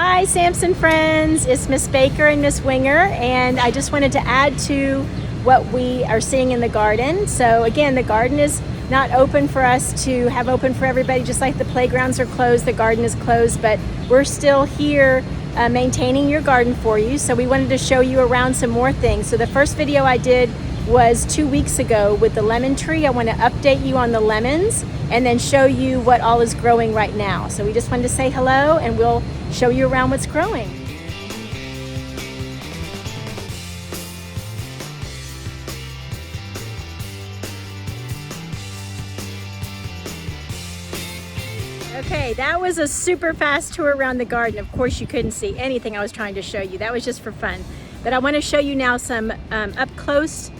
Hi Sampson friends, it's Miss Baker and Miss Winger, and I just wanted to add to what we are seeing in the garden. So again, the garden is not open for us to have open for everybody, just like the playgrounds are closed, the garden is closed, but we're still here maintaining your garden for you. So we wanted to show you around some more things. So the first video I did was 2 weeks ago with the lemon tree. I want to update you on the lemons and then show you what all is growing right now. So we just wanted to say hello and we'll show you around what's growing. Okay, that was a super fast tour around the garden. Of course, you couldn't see anything I was trying to show you. That was just for fun. But I want to show you now some up close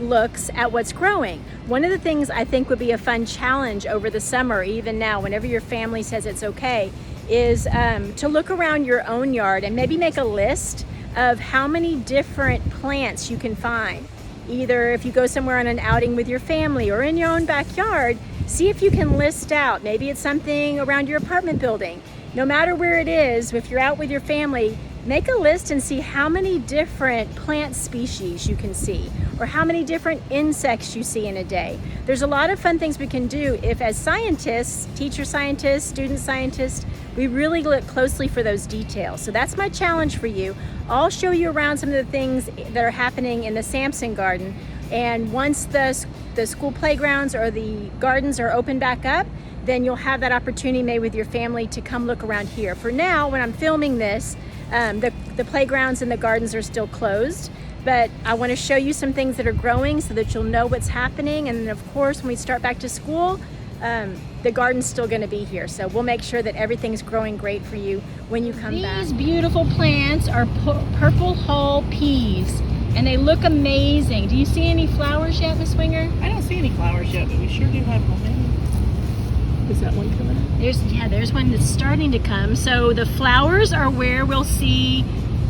looks at what's growing. One of the things I think would be a fun challenge over the summer, even now, whenever your family says it's okay, is to look around your own yard and maybe make a list of how many different plants you can find. Either if you go somewhere on an outing with your family or in your own backyard, see if you can list out, maybe it's something around your apartment building. No matter where it is, if you're out with your family, make a list and see how many different plant species you can see or how many different insects you see in a day. There's a lot of fun things we can do if, as scientists, teacher scientists, student scientists, we really look closely for those details. So that's my challenge for you. I'll show you around some of the things that are happening in the Sampson garden, and once the school playgrounds or the gardens are open back up, then you'll have that opportunity maybe with your family to come look around here. For now, when I'm filming this, the playgrounds and the gardens are still closed, but I want to show you some things that are growing so that you'll know what's happening. And then of course, when we start back to school, the garden's still going to be here. So we'll make sure that everything's growing great for you when you come back. These beautiful plants are purple hull peas, and they look amazing. Do you see any flowers yet, Miss Winger? I don't see any flowers yet, but we sure do have one. Is that one coming up? There's one that's starting to come. So the flowers are where we'll see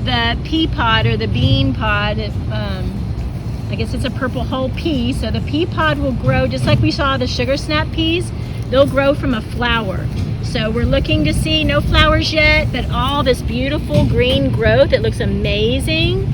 the pea pod or the bean pod. I guess it's a purple hull pea. So the pea pod will grow just like we saw the sugar snap peas. They'll grow from a flower. So we're looking to see no flowers yet, but all this beautiful green growth. It looks amazing.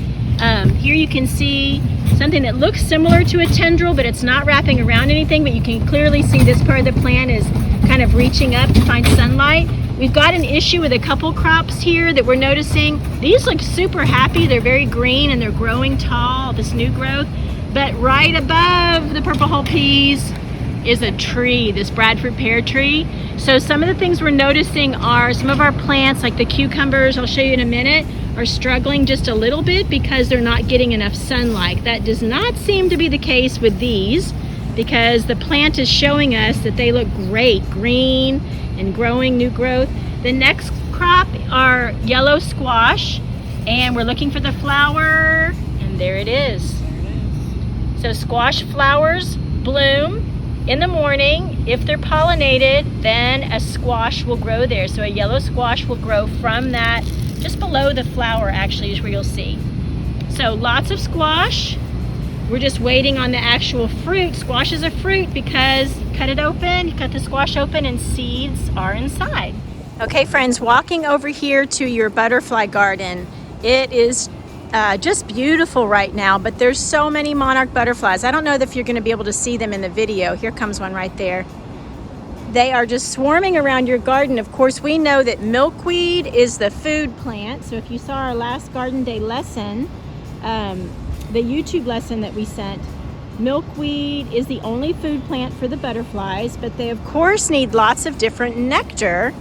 Here you can see something that looks similar to a tendril, but it's not wrapping around anything, but you can clearly see this part of the plant is kind of reaching up to find sunlight. We've got an issue with a couple crops here that we're noticing. These look super happy. They're very green and they're growing tall, this new growth. But right above the purple hull peas is a tree, this Bradford pear tree. So some of the things we're noticing are some of our plants, like the cucumbers, I'll show you in a minute, are struggling just a little bit because they're not getting enough sunlight. That does not seem to be the case with these, because the plant is showing us that they look great, green and growing new growth. The next crop are yellow squash, and we're looking for the flower, and there it is. So squash flowers bloom in the morning. If they're pollinated, then a squash will grow there. So a yellow squash will grow from that, just below the flower actually is where you'll see. So lots of squash. We're just waiting on the actual fruit. Squash is a fruit because you cut it open, you cut the squash open and seeds are inside. Okay friends, walking over here to your butterfly garden. It is just beautiful right now, but there's so many monarch butterflies. I don't know if you're going to be able to see them in the video. Here comes one right there. They are just swarming around your garden. Of course, we know that milkweed is the food plant. So if you saw our last garden day lesson, the YouTube lesson that we sent, milkweed is the only food plant for the butterflies, but they of course need lots of different nectar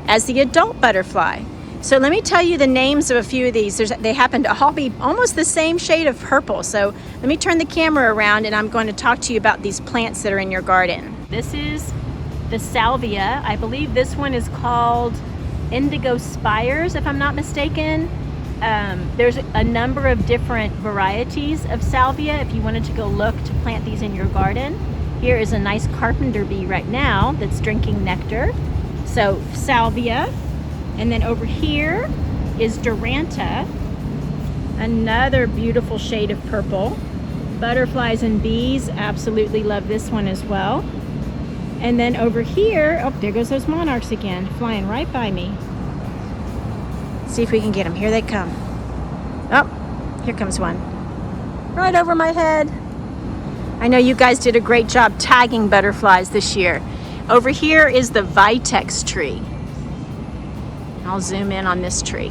as the adult butterfly. So let me tell you the names of a few of these. They happen to all be almost the same shade of purple. So let me turn the camera around and I'm going to talk to you about these plants that are in your garden. This is the Salvia. I believe this one is called Indigo Spires, if I'm not mistaken. There's a number of different varieties of salvia if you wanted to go look to plant these in your garden. Here is a nice carpenter bee right now that's drinking nectar. So salvia. And then over here is Duranta, another beautiful shade of purple. Butterflies and bees absolutely love this one as well. And then over here, oh, there goes those monarchs again, flying right by me. See if we can get them. Here they come. Oh, here comes one. Right over my head. I know you guys did a great job tagging butterflies this year. Over here is the Vitex tree. I'll zoom in on this tree.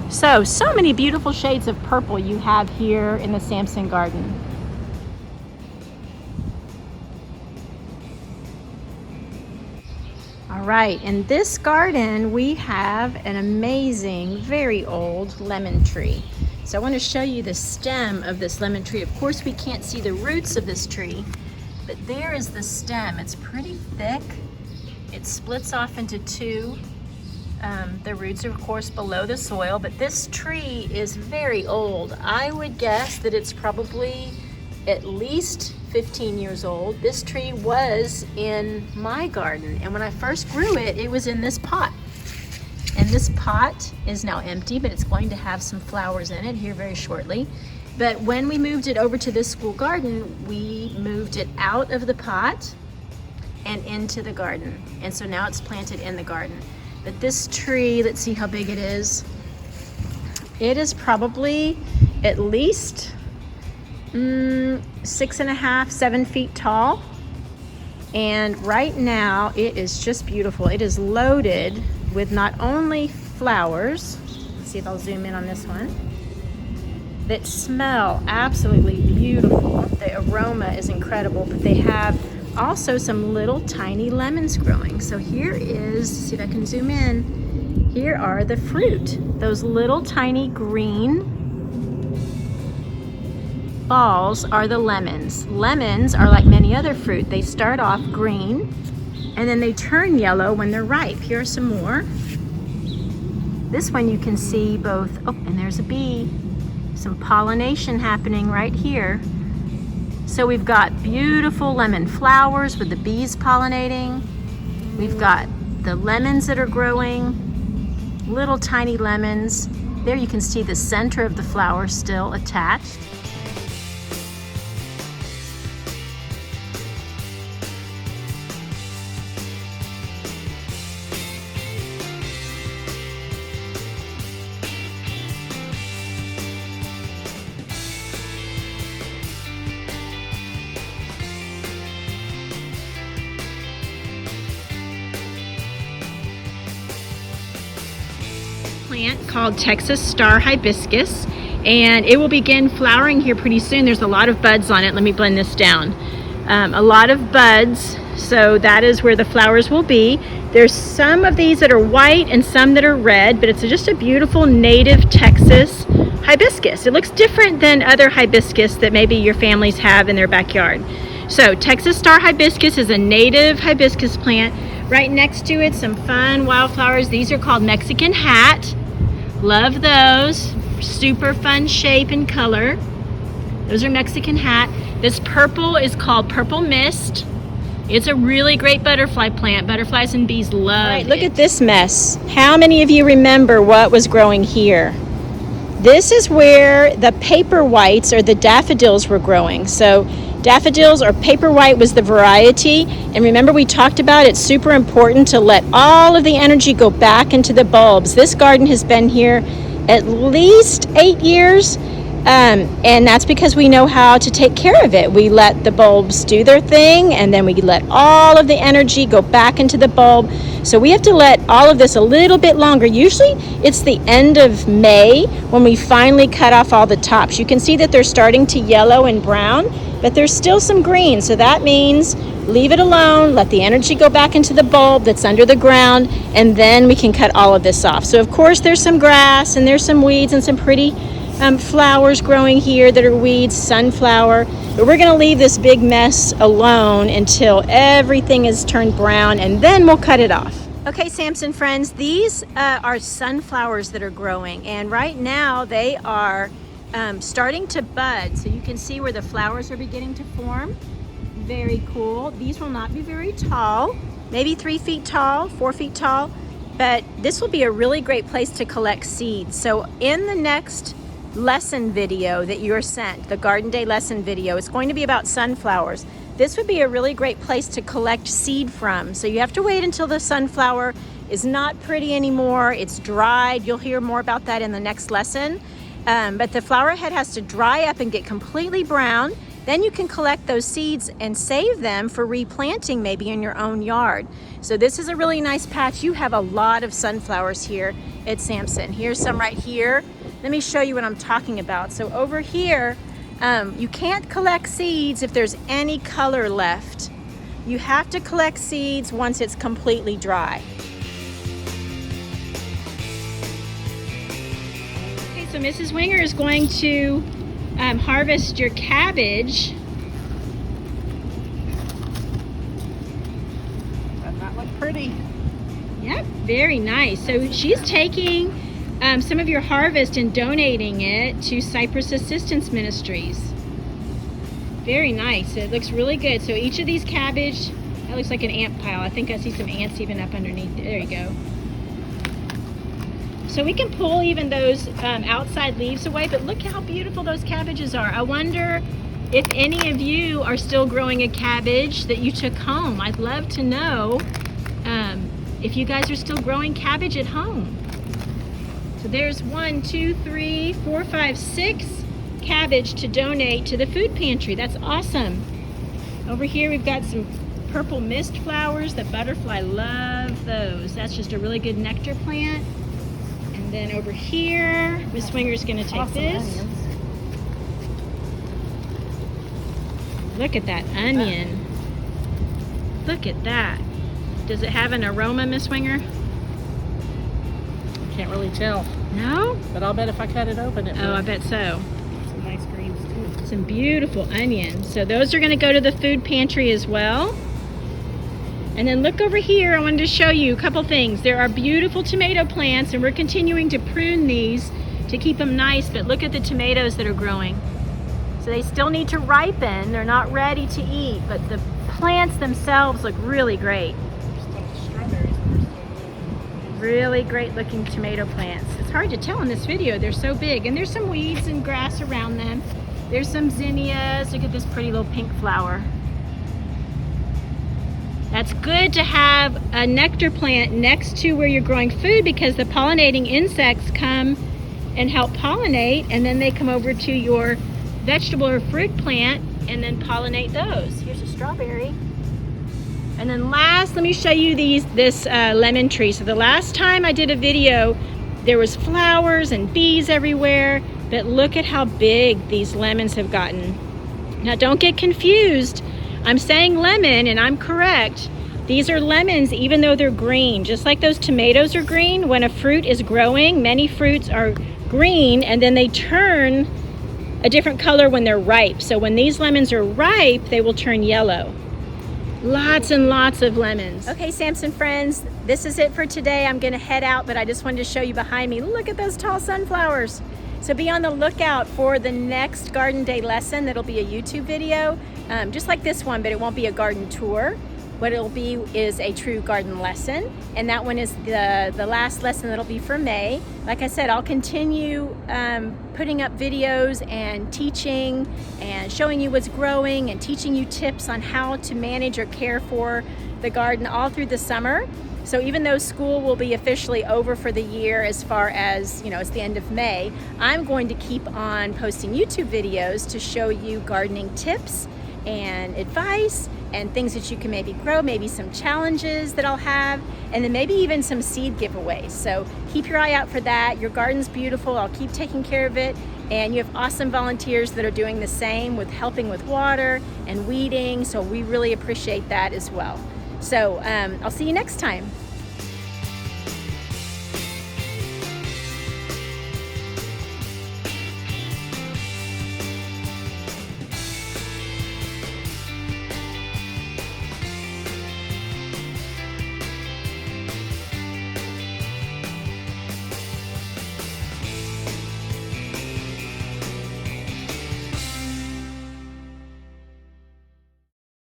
So many beautiful shades of purple you have here in the Sampson garden. All right, in this garden we have an amazing, very old lemon tree. So I want to show you the stem of this lemon tree. Of course, we can't see the roots of this tree, but there is the stem. It's pretty thick. It splits off into two. The roots are, of course, below the soil, but this tree is very old. I would guess that it's probably at least 15 years old. This tree was in my garden, and when I first grew it, it was in this pot. And this pot is now empty, but it's going to have some flowers in it here very shortly. But when we moved it over to this school garden, we moved it out of the pot and into the garden. And so now it's planted in the garden. But this tree, let's see how big it is. It is probably at least 6.5, 7 feet tall. And right now it is just beautiful. It is loaded with not only flowers, let's see if I'll zoom in on this one, that smell absolutely beautiful. The aroma is incredible, but they have also some little tiny lemons growing. So here is, see if I can zoom in, here are the fruit. Those little tiny green balls are the lemons. Lemons are like many other fruit. They start off green and then they turn yellow when they're ripe. Here are some more. This one you can see both, oh, and there's a bee. Some pollination happening right here. So we've got beautiful lemon flowers with the bees pollinating. We've got the lemons that are growing, little tiny lemons. There you can see the center of the flower still attached. Plant called Texas Star Hibiscus, and it will begin flowering here pretty soon. There's a lot of buds on it. Let me blend this down. A lot of buds, so that is where the flowers will be. There's some of these that are white and some that are red, but it's just a beautiful native Texas hibiscus. It looks different than other hibiscus that maybe your families have in their backyard. So Texas Star Hibiscus is a native hibiscus plant. Right next to it, some fun wildflowers. These are called Mexican Hat. Love those. Super fun shape and color. Those are Mexican Hat. This purple is called Purple Mist. It's a really great butterfly plant. Butterflies and bees love it. All right, look at this mess. How many of you remember what was growing here? This is where the paper whites or the daffodils were growing. So daffodils or paper white was the variety. And remember we talked about it's super important to let all of the energy go back into the bulbs. This garden has been here at least 8 years. And that's because we know how to take care of it. We let the bulbs do their thing, and then we let all of the energy go back into the bulb. So we have to let all of this a little bit longer. Usually it's the end of May when we finally cut off all the tops. You can see that they're starting to yellow and brown, but there's still some green. So that means leave it alone, let the energy go back into the bulb that's under the ground, and then we can cut all of this off. So of course there's some grass and there's some weeds and some pretty flowers growing here that are weeds, sunflower, but we're going to leave this big mess alone until everything is turned brown, and then we'll cut it off. Okay, Sampson friends, these are sunflowers that are growing, and right now they are starting to bud. So you can see where the flowers are beginning to form. Very cool. These will not be very tall, maybe 3 feet tall, 4 feet tall, but this will be a really great place to collect seeds. So in the next lesson video that you're sent, the Garden Day lesson video, it's going to be about sunflowers. This would be a really great place to collect seed from. So you have to wait until the sunflower is not pretty anymore. It's dried. You'll hear more about that in the next lesson. But the flower head has to dry up and get completely brown. Then you can collect those seeds and save them for replanting maybe in your own yard. So this is a really nice patch. You have a lot of sunflowers here at Sampson. Here's some right here. Let me show you what I'm talking about. So over here, you can't collect seeds if there's any color left. You have to collect seeds once it's completely dry. Okay, so Mrs. Winger is going to harvest your cabbage. Does that look pretty? Yep, very nice. So she's taking some of your harvest and donating it to Cypress Assistance Ministries. Very nice. It looks really good. So each of these cabbage, that looks like an ant pile. I think I see some ants even up underneath. There you go. So we can pull even those outside leaves away, but look how beautiful those cabbages are. I wonder if any of you are still growing a cabbage that you took home. I'd love to know if you guys are still growing cabbage at home. So there's 1, 2, 3, 4, 5, 6 cabbage to donate to the food pantry. That's awesome. Over here we've got some purple mist flowers. The butterfly love those. That's just a really good nectar plant. And then over here, Miss Winger's gonna take awesome this. Onions. Look at that onion. Look at that. Does it have an aroma, Miss Winger? Can't really tell, No? but I'll bet if I cut it open, it Oh, will. I bet so. Some nice greens too. Some beautiful onions. So those are gonna go to the food pantry as well. And then look over here, I wanted to show you a couple things. There are beautiful tomato plants and we're continuing to prune these to keep them nice, but look at the tomatoes that are growing. So they still need to ripen. They're not ready to eat, but the plants themselves look really great. Strawberries. Really great looking tomato plants. It's hard to tell in this video, they're so big. And there's some weeds and grass around them. There's some zinnias. Look at this pretty little pink flower. That's good to have a nectar plant next to where you're growing food because the pollinating insects come and help pollinate, and then they come over to your vegetable or fruit plant and then pollinate those. Here's a strawberry. And then last, let me show you this lemon tree. So the last time I did a video, there was flowers and bees everywhere, but look at how big these lemons have gotten. Now don't get confused. I'm saying lemon and I'm correct. These are lemons even though they're green. Just like those tomatoes are green, when a fruit is growing, many fruits are green and then they turn a different color when they're ripe. So when these lemons are ripe, they will turn yellow. Lots and lots of lemons. Okay, Sampson friends, this is it for today. I'm gonna head out, but I just wanted to show you behind me. Look at those tall sunflowers. So be on the lookout for the next Garden Day lesson. That'll be a YouTube video, just like this one, but it won't be a garden tour. What it'll be is a true garden lesson, and that one is the last lesson that'll be for May. Like I said, I'll continue putting up videos and teaching and showing you what's growing and teaching you tips on how to manage or care for the garden all through the summer. So even though school will be officially over for the year as far as, you know, it's the end of May, I'm going to keep on posting YouTube videos to show you gardening tips and advice and things that you can maybe grow, maybe some challenges that I'll have, and then maybe even some seed giveaways. So keep your eye out for that. Your garden's beautiful. I'll keep taking care of it. And you have awesome volunteers that are doing the same with helping with water and weeding. So we really appreciate that as well. So I'll see you next time.